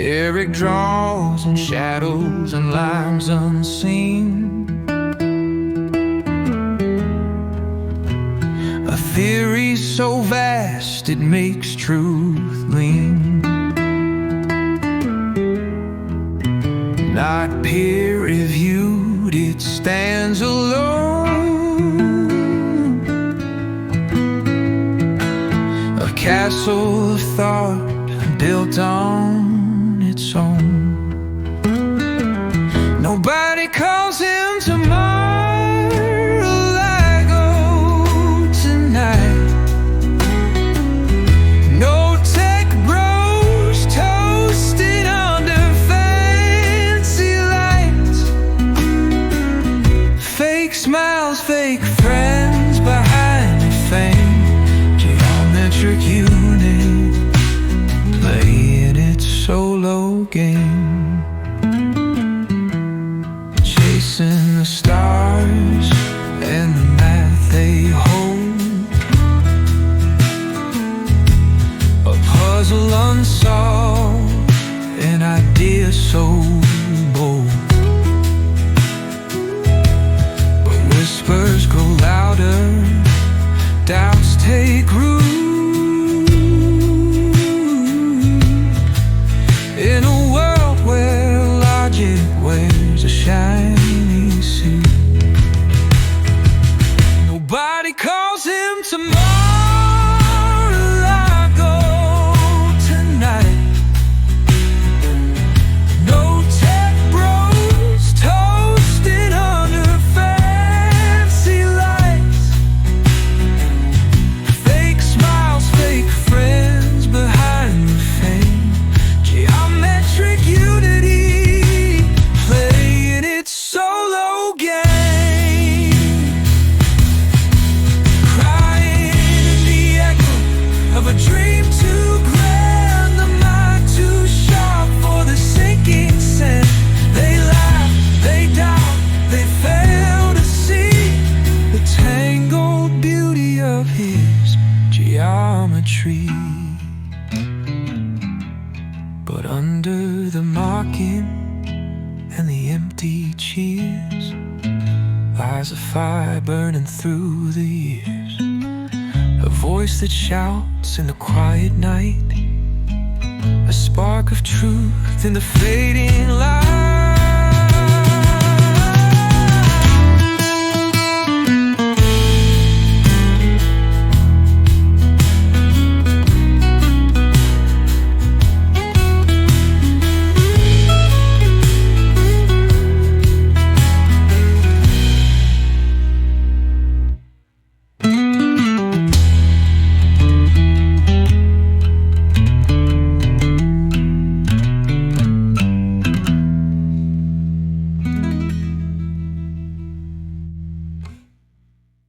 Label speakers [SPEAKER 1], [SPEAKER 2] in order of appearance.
[SPEAKER 1] Eric draws in shadows and lines unseen. A theory so vast it makes truth lean. Not peer-reviewed, it stands alone. A castle of thought built on its own. Nobody calls him Mar-a-Lago tonight. No tech bros toasting under fancy lights. Fake smiles, fake friends behind the fame. Geometric unit playing its solo game. Chasing the stars and the math they hold. A puzzle unsolved, an idea so bold. But whispers grow louder, doubts take root. In a world where logic wears a shiny suit, nobody calls him Mar-a-Lago tonight. No tech bros toasting under fancy lights. Fake smiles, fake friends behind the fame. Geometric unity playing its solo game. Crying in the echo of a dream too grand, the mind too sharp for the sinking sand. They laugh, they doubt, they fail to see the tangled beauty of his geometry. But under the mocking and the empty cheers lies a fire burning through the years. A voice that shouts in the quiet night, a spark of truth in the fading light.